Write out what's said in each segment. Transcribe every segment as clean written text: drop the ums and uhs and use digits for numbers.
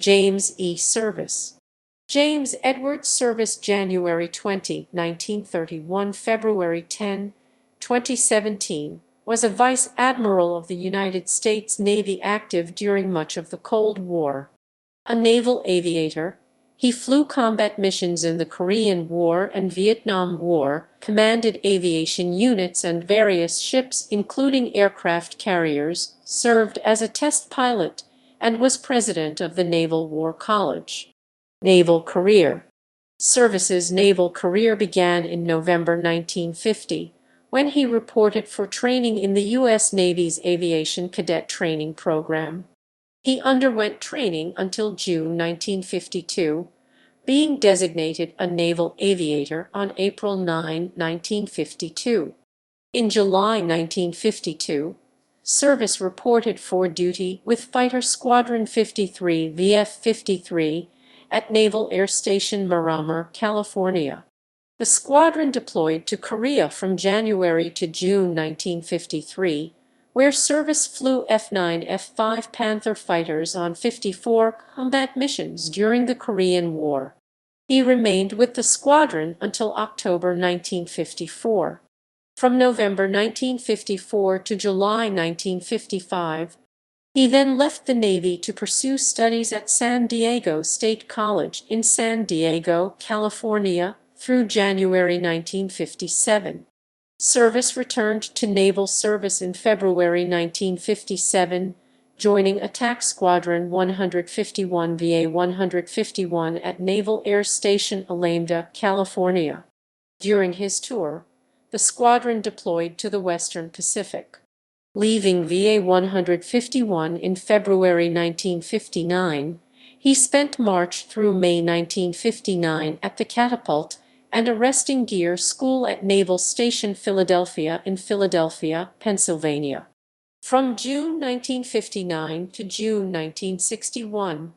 James E. Service. James Edward Service, January 20, 1931, February 10, 2017, was a Vice Admiral of the United States Navy active during much of the Cold War. A naval aviator, he flew combat missions in the Korean War and Vietnam War, commanded aviation units and various ships including aircraft carriers, served as a test pilot, and was president of the Naval War College. Naval career. Service's naval career began in November 1950, when he reported for training in the U.S. Navy's Aviation Cadet Training Program. He underwent training until June 1952, being designated a naval aviator on April 9, 1952. In July 1952, Service reported for duty with Fighter Squadron 53 VF-53 at Naval Air Station Miramar, California. The squadron deployed to Korea from January to June 1953, where Service flew F-9 F-5 Panther fighters on 54 combat missions during the Korean War. He remained with the squadron until October 1954. From November 1954 to July 1955, he then left the Navy to pursue studies at San Diego State College in San Diego, California, through January 1957. Service returned to naval service in February 1957, joining Attack Squadron 151 VA-151 at Naval Air Station Alameda, California. During his tour, the squadron deployed to the Western Pacific. Leaving VA-151 in February 1959, he spent March through May 1959 at the Catapult and Arresting Gear School at Naval Station Philadelphia in Philadelphia, Pennsylvania. From June 1959 to June 1961,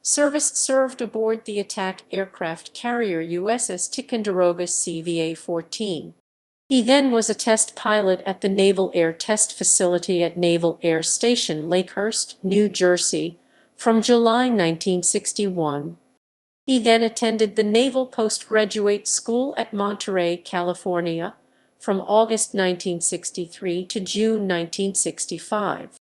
Service served aboard the attack aircraft carrier USS Ticonderoga CVA-14. He then was a test pilot at the Naval Air Test Facility at Naval Air Station Lakehurst, New Jersey, from July 1961. He then attended the Naval Postgraduate School at Monterey, California, from August 1963 to June 1965.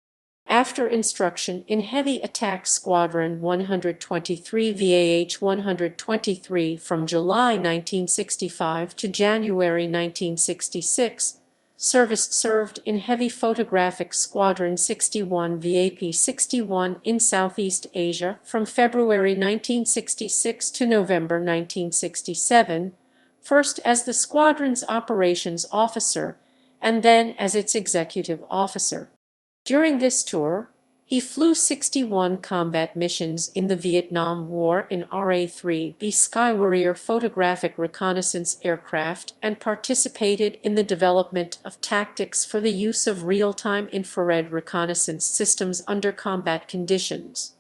After instruction in Heavy Attack Squadron 123 VAH-123 from July 1965 to January 1966, Service served in Heavy Photographic Squadron 61 VAP-61 in Southeast Asia from February 1966 to November 1967, first as the squadron's operations officer and then as its executive officer. During this tour, he flew 61 combat missions in the Vietnam War in RA-3B Skywarrior photographic reconnaissance aircraft and participated in the development of tactics for the use of real-time infrared reconnaissance systems under combat conditions.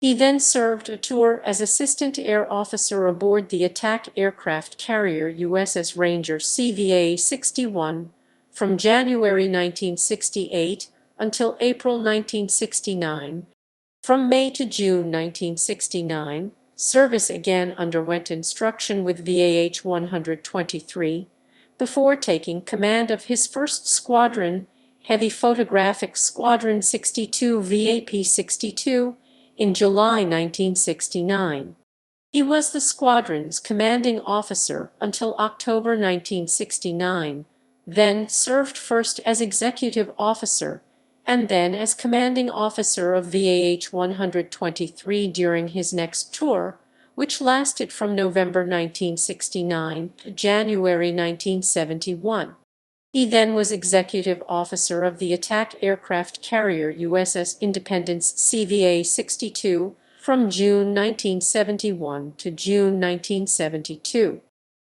He then served a tour as Assistant Air Officer aboard the attack aircraft carrier USS Ranger CVA-61 from January 1968 until April 1969. From May to June 1969, Service again underwent instruction with VAH-123 before taking command of his first squadron, Heavy Photographic Squadron 62 VAP-62, in July 1969. He was the squadron's commanding officer until October 1969, then served first as executive officer and then as commanding officer of VAH-123 during his next tour, which lasted from November 1969 to January 1971. He then was executive officer of the attack aircraft carrier USS Independence CVA-62 from June 1971 to June 1972.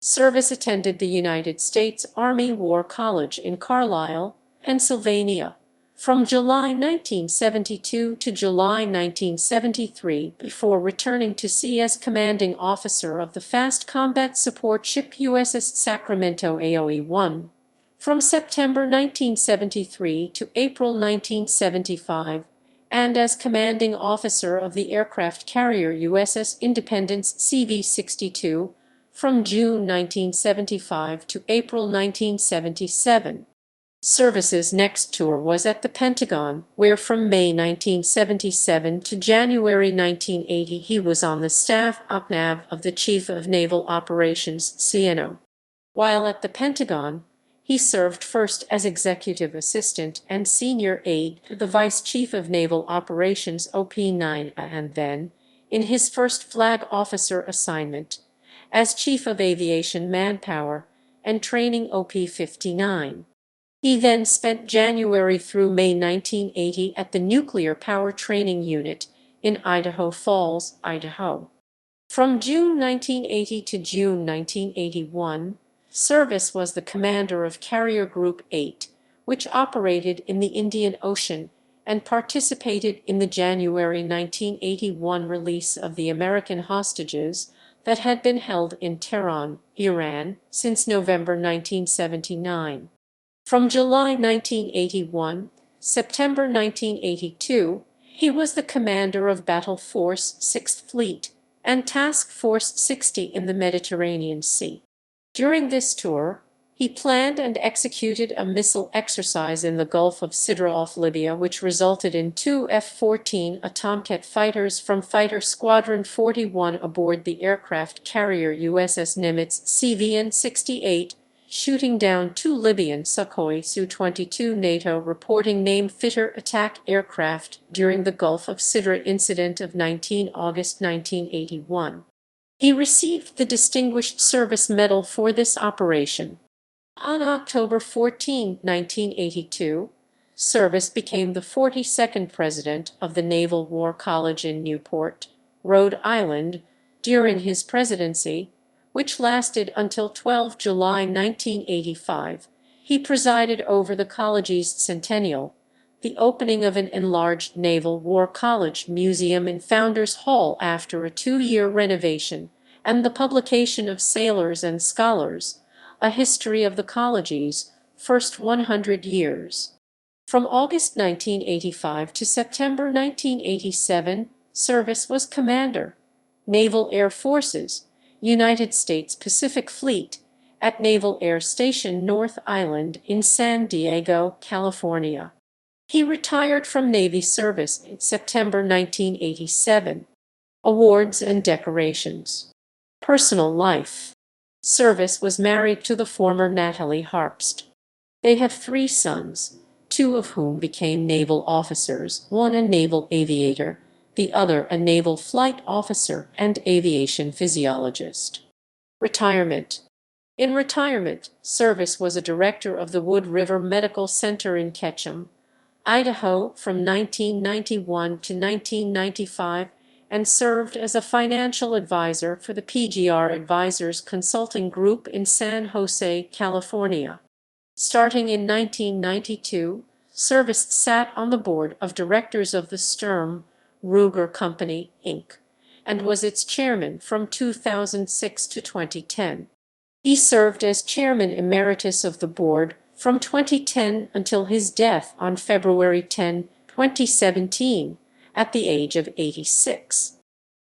Service attended the United States Army War College in Carlisle, Pennsylvania, from July 1972 to July 1973 before returning to sea as commanding officer of the fast combat support ship USS Sacramento AOE-1. From September 1973 to April 1975, and as commanding officer of the aircraft carrier USS Independence CV-62 from June 1975 to April 1977. Service's next tour was at the Pentagon, where from May 1977 to January 1980 he was on the staff OPNAV of the Chief of Naval Operations CNO. While at the Pentagon, he served first as executive assistant and senior aide to the Vice Chief of Naval Operations OP-9 and then, in his first flag officer assignment, as Chief of Aviation Manpower and Training OP-59. He then spent January through May 1980 at the Nuclear Power Training Unit in Idaho Falls, Idaho. From June 1980 to June 1981, Service was the commander of Carrier Group 8, which operated in the Indian Ocean and participated in the January 1981 release of the American hostages that had been held in Tehran, Iran, since November 1979. From July 1981, September 1982, he was the commander of Battle Force 6th Fleet and Task Force 60 in the Mediterranean Sea. During this tour, he planned and executed a missile exercise in the Gulf of Sidra off Libya, which resulted in 2 F-14 Atomcat fighters from Fighter Squadron 41 aboard the aircraft carrier USS Nimitz CVN-68, shooting down 2 Libyan Sukhoi Su-22 NATO reporting name fitter attack aircraft during the Gulf of Sidra incident of 19 August 1981. He received the Distinguished Service Medal for this operation. On October 14, 1982, Service became the 42nd president of the Naval War College in Newport, Rhode Island, during his presidency, which lasted until 12 July 1985. He presided over the college's centennial, the opening of an enlarged Naval War College museum in Founders Hall after a 2-year renovation, and the publication of Sailors and Scholars, a history of the college's first 100 years. From August 1985 to September 1987, Service was Commander, Naval Air Forces, United States Pacific Fleet, at Naval Air Station North Island in San Diego, California. He retired from Navy service in September 1987. Awards and decorations. Personal life. Service was married to the former Natalie Harpst. They have 3 sons, 2 of whom became naval officers, one a naval aviator, the other a naval flight officer and aviation physiologist. Retirement. In retirement, Service was a director of the Wood River Medical Center in Ketchum, Idaho from 1991 to 1995 and served as a financial advisor for the PGR Advisors Consulting Group in San Jose, California. Starting in 1992, Service sat on the board of directors of the Sturm Ruger Company, Inc., and was its chairman from 2006 to 2010. He served as chairman emeritus of the board from 2010 until his death on February 10, 2017, at the age of 86.